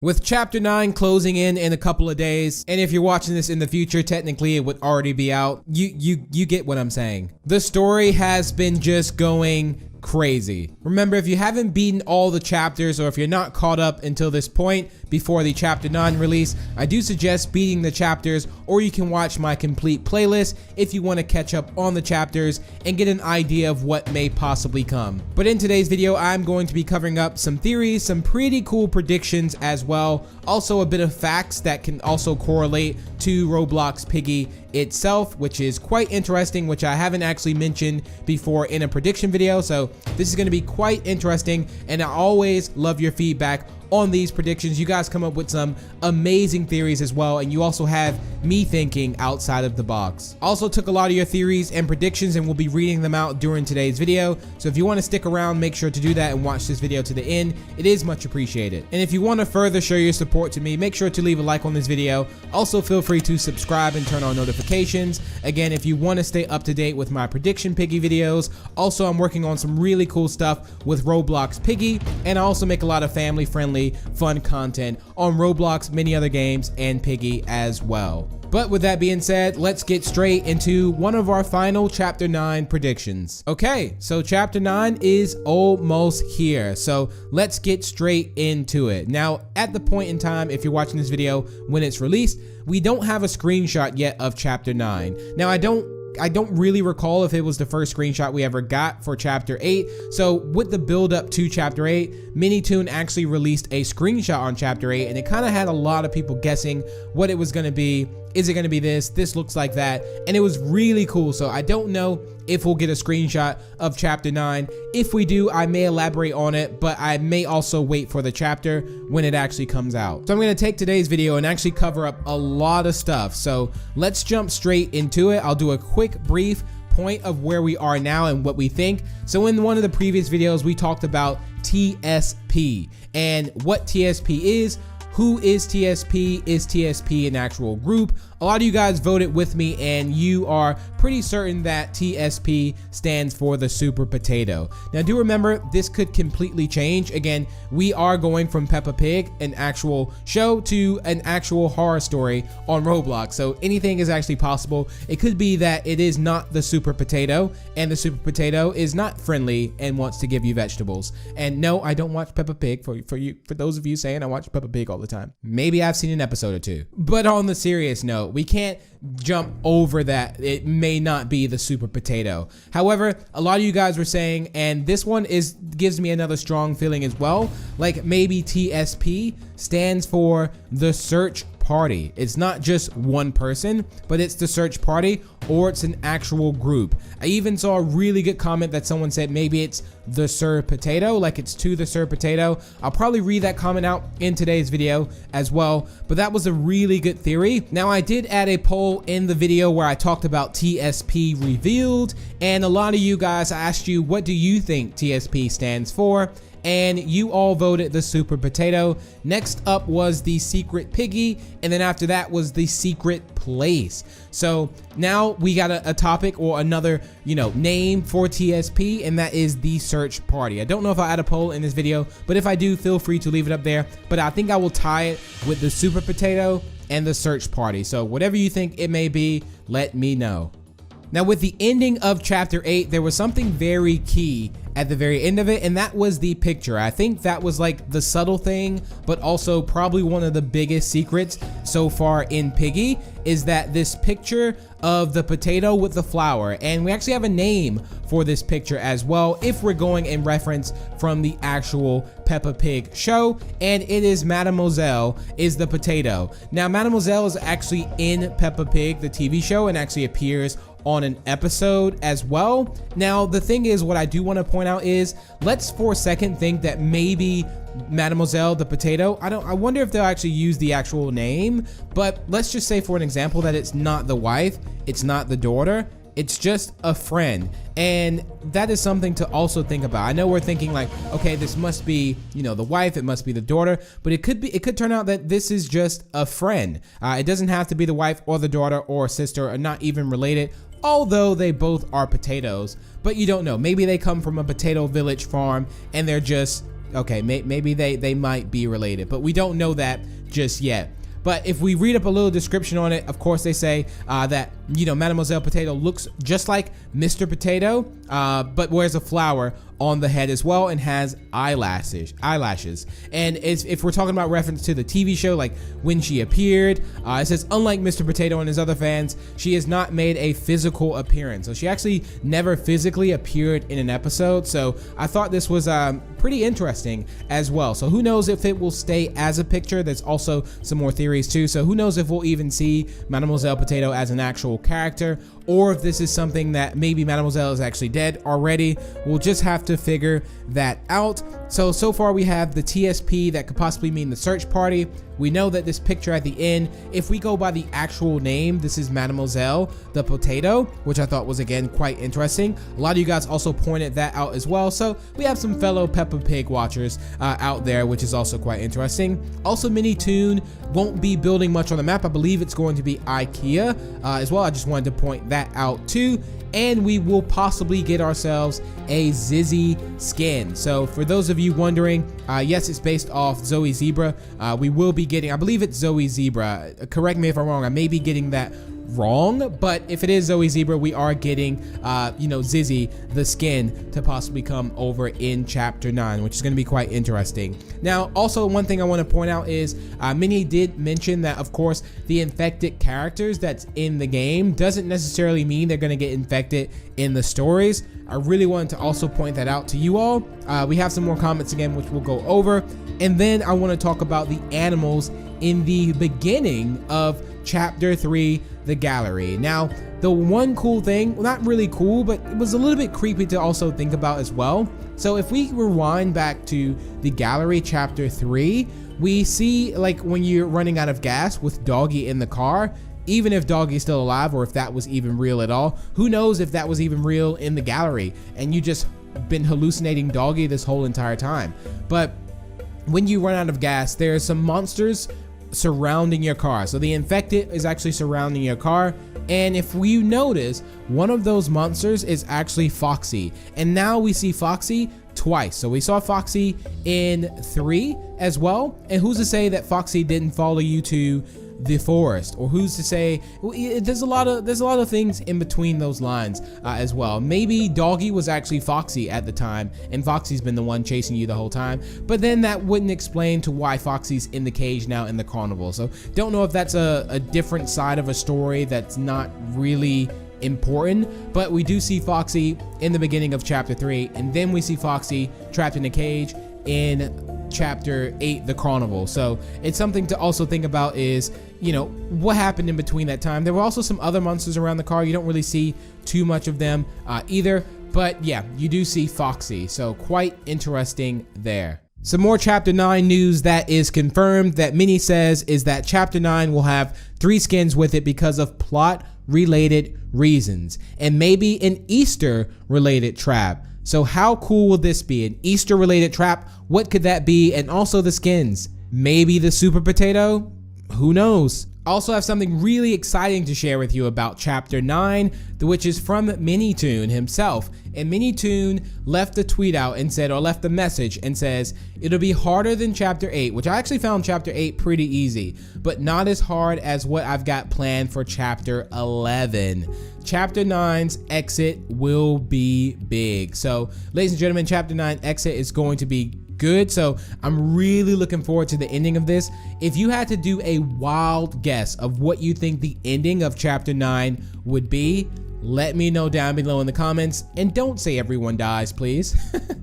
With chapter 9 closing in a couple of days, and if you're watching this in the future, technically it would already be out. You get what I'm saying. The story has been just going crazy. Remember, if you haven't beaten all the chapters, or if you're not caught up until this point before the chapter 9 release, I do suggest beating the chapters, or you can watch my complete playlist if you want to catch up on the chapters and get an idea of what may possibly come. But in today's video, I'm going to be covering up some theories, some pretty cool predictions as well, also a bit of facts that can also correlate to Roblox Piggy itself, which is quite interesting, which I haven't actually mentioned before in a prediction video. So this is going to be quite interesting, and I always love your feedback on these predictions. You guys come up with some amazing theories as well, and you also have me thinking outside of the box. Also took a lot of your theories and predictions, and we'll be reading them out during today's video. So if you want to stick around, make sure to do that and watch this video to the end. It is much appreciated. And if you want to further show your support to me, make sure to leave a like on this video. Also feel free to subscribe and turn on notifications. Again, if you want to stay up to date with my prediction Piggy videos. Also, I'm working on some really cool stuff with Roblox Piggy, and I also make a lot of family friendly fun content on Roblox, many other games, and Piggy as well. But with that being said, let's get straight into one of our final chapter 9 predictions. Okay, so chapter 9 is almost here, so let's get straight into it. Now, at the point in time, if you're watching this video when it's released, we don't have a screenshot yet of chapter 9. Now, I don't really recall if it was the first screenshot we ever got for chapter 8. So with the build up to chapter 8, MiniTune actually released a screenshot on chapter 8, and it kind of had a lot of people guessing what it was going to be. Is it going to be this? This looks like that. And it was really cool. So I don't know if we'll get a screenshot of chapter 9. If we do, I may elaborate on it, but I may also wait for the chapter when it actually comes out. So I'm going to take today's video and actually cover up a lot of stuff. So let's jump straight into it. I'll do a quick brief point of where we are now and what we think. So in one of the previous videos, we talked about TSP and what TSP is. Who is TSP? Is TSP an actual group? A lot of you guys voted with me, and you are pretty certain that TSP stands for the Super Potato. Now, do remember, this could completely change. Again, we are going from Peppa Pig, an actual show, to an actual horror story on Roblox. So anything is actually possible. It could be that it is not the Super Potato, and the Super Potato is not friendly and wants to give you vegetables. And no, I don't watch Peppa Pig. For those of you saying I watch Peppa Pig all the time, maybe I've seen an episode or two. But on the serious note, we can't jump over that it may not be the Super Potato. However, a lot of you guys were saying, and this one gives me another strong feeling as well, like maybe TSP stands for the search party. It's not just one person, but it's the search party, or it's an actual group. I even saw a really good comment that someone said maybe it's the Sir Potato, like it's to the Sir Potato. I'll probably read that comment out in today's video as well, but that was a really good theory. Now, I did add a poll in the video where I talked about TSP revealed, and a lot of you guys, I asked you, what do you think TSP stands for? And you all voted the Super Potato. Next up was the Secret Piggy, and then after that was the Secret Place. So now we got a topic, or another, name for TSP, and that is the Search Party. I don't know if I'll add a poll in this video, but if I do, feel free to leave it up there. But I think I will tie it with the Super Potato and the Search Party. So whatever you think it may be, let me know. Now, with the ending of chapter 8, there was something very key at the very end of it, and that was the picture. I think that was like the subtle thing, but also probably one of the biggest secrets so far in Piggy, is that this picture of the potato with the flower, and we actually have a name for this picture as well, if we're going in reference from the actual Peppa Pig show, and it is Mademoiselle is the potato. Now, Mademoiselle is actually in Peppa Pig, the TV show, and actually appears on an episode as well. Now, the thing is, what I do want to point out is, let's for a second think that maybe Mademoiselle the potato, I wonder if they'll actually use the actual name, but let's just say for an example that it's not the wife, it's not the daughter, it's just a friend. And that is something to also think about. I know we're thinking like, okay, this must be, the wife, it must be the daughter, but it could turn out that this is just a friend. It doesn't have to be the wife or the daughter or sister, or not even related, although they both are potatoes. But you don't know, maybe they come from a potato village farm and they're just Okay, maybe they might be related, but we don't know that just yet. But if we read up a little description on it, of course they say that, you know, Mademoiselle Potato looks just like Mr. Potato, but wears a flower on the head as well and has eyelashes. And if we're talking about reference to the TV show, like when she appeared, it says, unlike Mr. Potato and his other fans, she has not made a physical appearance. So she actually never physically appeared in an episode. So I thought this was pretty interesting as well. So who knows if it will stay as a picture. There's also some more theories too. So who knows if we'll even see Mademoiselle Potato as an actual character, or if this is something that maybe Mademoiselle is actually dead already. We'll just have to figure that out. So far we have the TSP that could possibly mean the search party. We know that this picture at the end, if we go by the actual name, this is Mademoiselle the Potato, which I thought was again quite interesting. A lot of you guys also pointed that out as well. So we have some fellow Peppa Pig watchers out there, which is also quite interesting. Also, MiniTune won't be building much on the map. I believe it's going to be IKEA as well. I just wanted to point that out too. And we will possibly get ourselves a Zizzy skin. So for those of you wondering, yes, it's based off Zoe Zebra. We will be getting, I believe it's Zoe Zebra. Correct me if I'm wrong. I may be getting that wrong, but if it is Zoe Zebra, we are getting you know, Zizzy the skin to possibly come over in chapter 9, which is going to be quite interesting. Now also, one thing I want to point out is Minnie did mention that of course the infected characters that's in the game doesn't necessarily mean they're going to get infected in the stories. I really wanted to also point that out to you all. We have some more comments again, which we'll go over, and then I want to talk about the animals in the beginning of chapter 3, the gallery. Now, the one cool thing, well, not really cool, but it was a little bit creepy to also think about as well. So if we rewind back to the gallery chapter 3, we see like when you're running out of gas with Doggy in the car, even if Doggy's still alive, or if that was even real at all, who knows if that was even real in the gallery and you just been hallucinating Doggy this whole entire time. But when you run out of gas, there are some monsters surrounding your car. So the infected is actually surrounding your car, and if you notice, one of those monsters is actually Foxy, and now we see Foxy twice. So we saw Foxy in 3 as well, and who's to say that Foxy didn't follow you to the forest, or who's to say, there's a lot of things in between those lines as well. Maybe Doggy was actually Foxy at the time and Foxy's been the one chasing you the whole time, but then that wouldn't explain to why Foxy's in the cage now in the carnival. So don't know if that's a different side of a story that's not really important, but we do see Foxy in the beginning of chapter 3, and then we see Foxy trapped in a cage in chapter 8, the carnival. So it's something to also think about is, you know, what happened in between that time. There were also some other monsters around the car. You don't really see too much of them either, but yeah, you do see Foxy, so quite interesting there. Some more chapter 9 news that is confirmed that Minnie says is that chapter 9 will have 3 skins with it because of plot related reasons, and maybe an Easter related trap. So how cool will this be? An Easter related trap? What could that be? And also the skins. Maybe the super potato? Who knows? I also have something really exciting to share with you about chapter 9, which is from MiniTune himself. And MiniTune left a tweet out and said, or left a message and says, it'll be harder than chapter 8, which I actually found chapter 8 pretty easy, but not as hard as what I've got planned for chapter 11. Chapter 9's exit will be big. So, ladies and gentlemen, chapter 9 exit is going to be good. So I'm really looking forward to the ending of this. If you had to do a wild guess of what you think the ending of chapter 9 would be, let me know down below in the comments, and don't say everyone dies, please.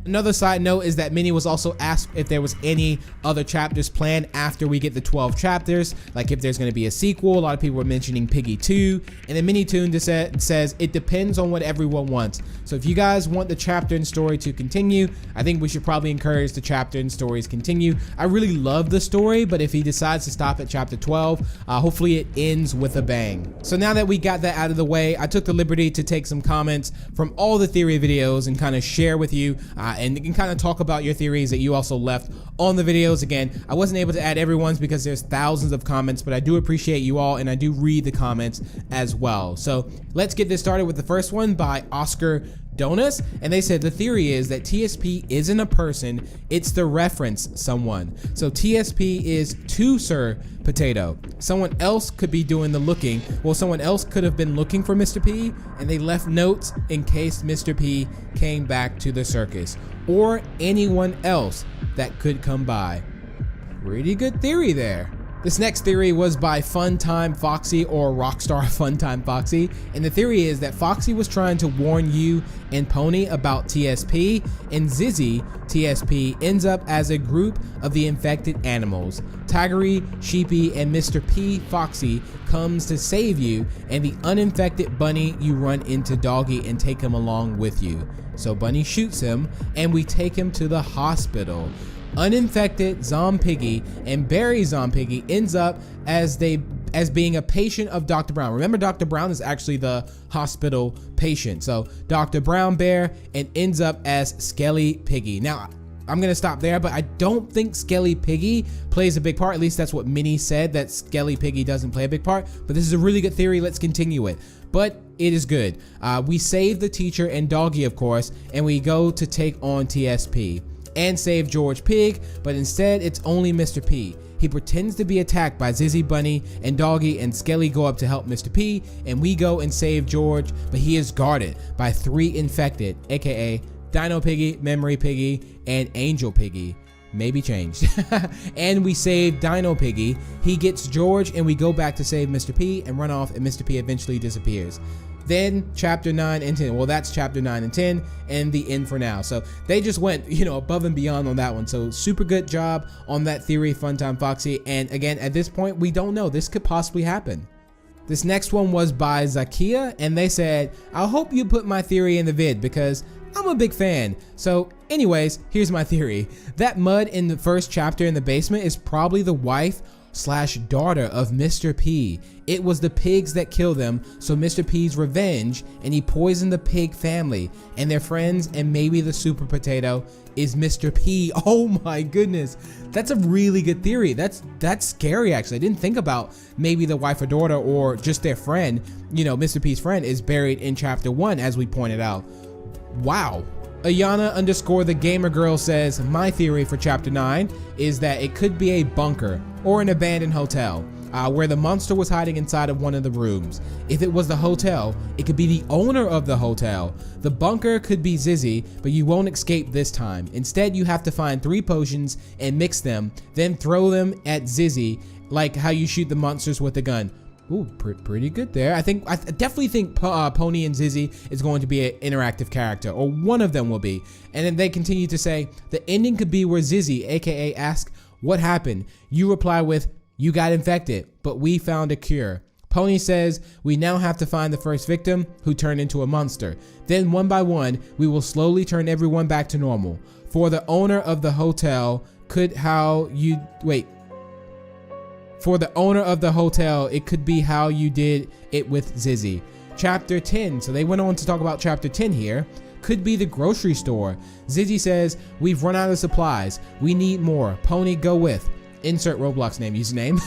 Another side note is that Minnie was also asked if there was any other chapters planned after we get the 12 chapters, like if there's going to be a sequel. A lot of people were mentioning Piggy 2, and then MiniTune just says it depends on what everyone wants. So if you guys want the chapter and story to continue, I think we should probably encourage the chapter and stories continue. I really love the story, but if he decides to stop at chapter 12, hopefully it ends with a bang. So now that we got that out of the way, I took the liberty to take some comments from all the theory videos and kind of share with you and kind of talk about your theories that you also left on the videos. Again, I wasn't able to add everyone's because there's thousands of comments, but I do appreciate you all and I do read the comments as well. So let's get this started with the first one by Oscar Donuts? And they said the theory is that TSP isn't a person, it's to reference someone. So TSP is to Sir Potato. Someone else could be doing the looking. Well, someone else could have been looking for Mr. P, and they left notes in case Mr. P came back to the circus, or anyone else that could come by. Pretty good theory there. This next theory was by Funtime Foxy, or Rockstar Funtime Foxy, and the theory is that Foxy was trying to warn you and Pony about TSP, and Zizzy, TSP, ends up as a group of the infected animals. Tigery, Sheepy, and Mr. P Foxy comes to save you, and the uninfected bunny you run into Doggy and take him along with you. So Bunny shoots him, and we take him to the hospital. Uninfected Piggy and Barry Piggy ends up as being a patient of Dr. Brown. Remember, Dr. Brown is actually the hospital patient. So Dr. Brown Bear and ends up as Skelly Piggy. Now, I'm gonna stop there, but I don't think Skelly Piggy plays a big part. At least that's what Minnie said, that Skelly Piggy doesn't play a big part. But this is a really good theory. Let's continue it. But it is good. We save the teacher and Doggy, of course, and we go to take on TSP and save George Pig, but instead it's only Mr. P. He pretends to be attacked by Zizzy, Bunny, and Doggy, and Skelly go up to help Mr. P, and we go and save George, but he is guarded by 3 infected, aka Dino Piggy, Memory Piggy, and Angel Piggy. Maybe changed. And we save Dino Piggy. He gets George, and we go back to save Mr. P and run off, and Mr. P eventually disappears. Then chapter 9 and 10. Well, that's chapter 9 and 10 and the end for now. So they just went, above and beyond on that one. So super good job on that theory, Funtime Foxy. And again, at this point, we don't know. This could possibly happen. This next one was by Zakia, and they said, I hope you put my theory in the vid because I'm a big fan. So anyways, here's my theory. That mud in the first chapter in the basement is probably the wife/daughter of Mr. P. It was the pigs that killed them, so Mr. P's revenge, and he poisoned the pig family and their friends, and maybe the super potato is Mr. P. Oh my goodness, that's a really good theory. That's scary actually. I didn't think about maybe the wife or daughter or just their friend, Mr. P's friend is buried in chapter 1 as we pointed out. Wow. Ayana_the gamer girl says, my theory for chapter 9 is that it could be a bunker or an abandoned hotel where the monster was hiding inside of one of the rooms. If it was the hotel, it could be the owner of the hotel. The bunker could be Zizzy, but you won't escape this time. Instead, you have to find 3 potions and mix them, then throw them at Zizzy, like how you shoot the monsters with a gun. Ooh, pretty good there. I definitely think Pony and Zizzy is going to be an interactive character, or one of them will be. And then they continue to say, the ending could be where Zizzy, aka asks, what happened? You reply with, you got infected, but we found a cure. Pony says, we now have to find the first victim who turned into a monster. Then one by one, we will slowly turn everyone back to normal. For the owner of the hotel, For the owner of the hotel, it could be how you did it with Zizzy. Chapter 10, so they went on to talk about chapter 10 here. Could be the grocery store. Zizzy says, we've run out of supplies. We need more. Pony, go with. Insert Roblox name, username,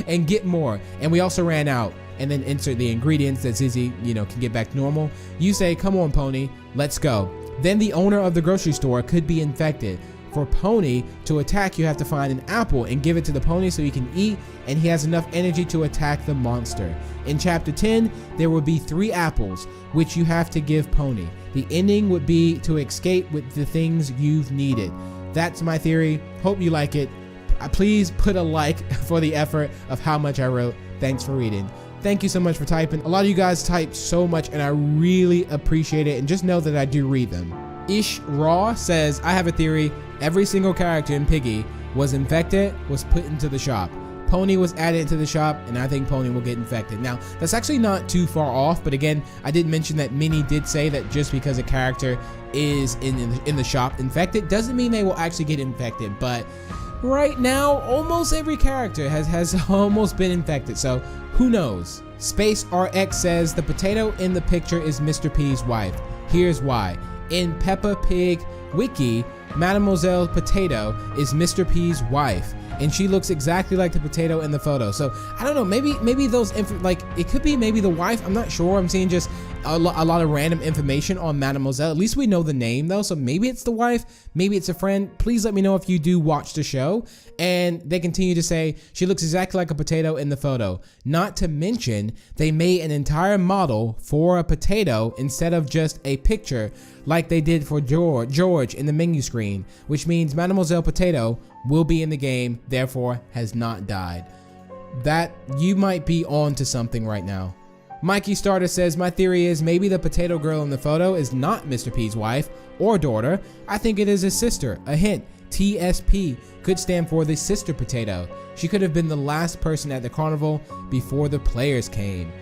and get more. And we also ran out. And then insert the ingredients that Zizzy, can get back to normal. You say, come on, Pony, let's go. Then the owner of the grocery store could be infected. For Pony to attack, you have to find an apple and give it to the pony so he can eat, and he has enough energy to attack the monster. In chapter 10, there will be 3 apples, which you have to give Pony. The ending would be to escape with the things you've needed. That's my theory. Hope you like it. Please put a like for the effort of how much I wrote. Thanks for reading. Thank you so much for typing. A lot of you guys type so much, and I really appreciate it, and just know that I do read them. Ish Raw says, I have a theory. Every single character in Piggy was infected, was put into the shop. Pony was added to the shop, and I think Pony will get infected. Now, that's actually not too far off, but again, I did mention that Minnie did say that just because a character is in the shop infected, doesn't mean they will actually get infected. But right now, almost every character has almost been infected, so who knows? Space RX says, the potato in the picture is Mr. P's wife. Here's why. In Peppa Pig Wiki, Mademoiselle Potato is Mr. P's wife. and she looks exactly like the potato in the photo. So I don't know, maybe those like it could be maybe the wife. I'm not sure. I'm seeing just a lot of random information on Mademoiselle. At least we know the name though, so maybe it's the wife, maybe it's a friend. Please let me know if you do watch the show. And they continue to say she looks exactly like a potato in the photo. Not to mention they made an entire model for a potato instead of just a picture like they did for George in the menu screen, which means Mademoiselle Potato will be in the game, therefore has not died. That you might be on to something right now. Mikey Starter says, my theory is maybe the potato girl in the photo is not Mr. P's wife or daughter. I think it is his sister. A hint, TSP could stand for the sister potato. She could have been the last person at the carnival before the players came.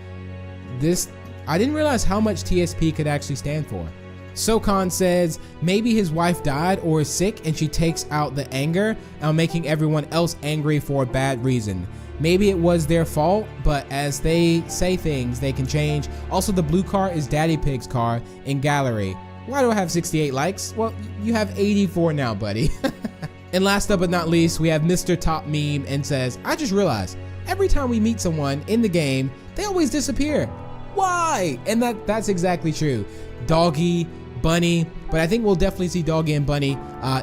I didn't realize how much TSP could actually stand for. Sokan says, maybe his wife died or is sick and she takes out the anger on making everyone else angry for a bad reason. Maybe it was their fault, but as they say things, they can change. Also, the blue car is Daddy Pig's car in gallery. Why do I have 68 likes? Well, you have 84 now, buddy. And last but not least, we have Mr. Top Meme and says, I just realized every time we meet someone in the game, they always disappear. Why? And that's exactly true. Doggy, Bunny, but I think we'll definitely see Doggy and Bunny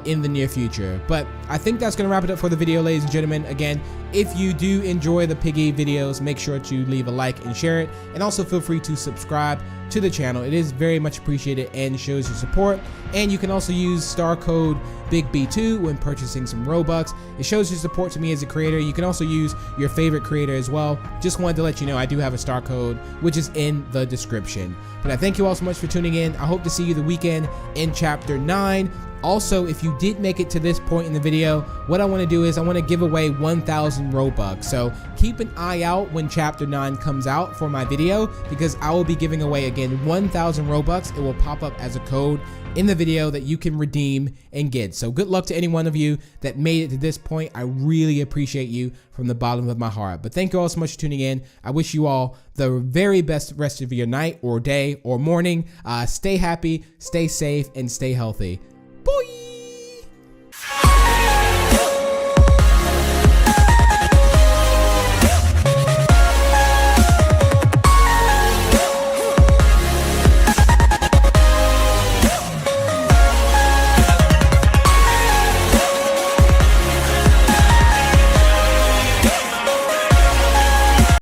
in the near future. But I think that's going to wrap it up for the video, ladies and gentlemen. Again, if you do enjoy the Piggy videos, make sure to leave a like and share it. And also feel free to subscribe to the channel. It is very much appreciated and shows your support. And you can also use star code BIGB2 when purchasing some Robux. It shows your support to me as a creator. You can also use your favorite creator as well. Just wanted to let you know I do have a star code, which is in the description. But I thank you all so much for tuning in. I hope to see you the weekend in chapter 9. Also, if you did make it to this point in the video, what I want to do is I want to give away 1,000 Robux. So keep an eye out when chapter 9 comes out for my video, because I will be giving away again 1,000 Robux. It will pop up as a code in the video that you can redeem and get. So good luck to any one of you that made it to this point. I really appreciate you from the bottom of my heart. But thank you all so much for tuning in. I wish you all the very best rest of your night or day or morning. Stay happy, stay safe, and stay healthy.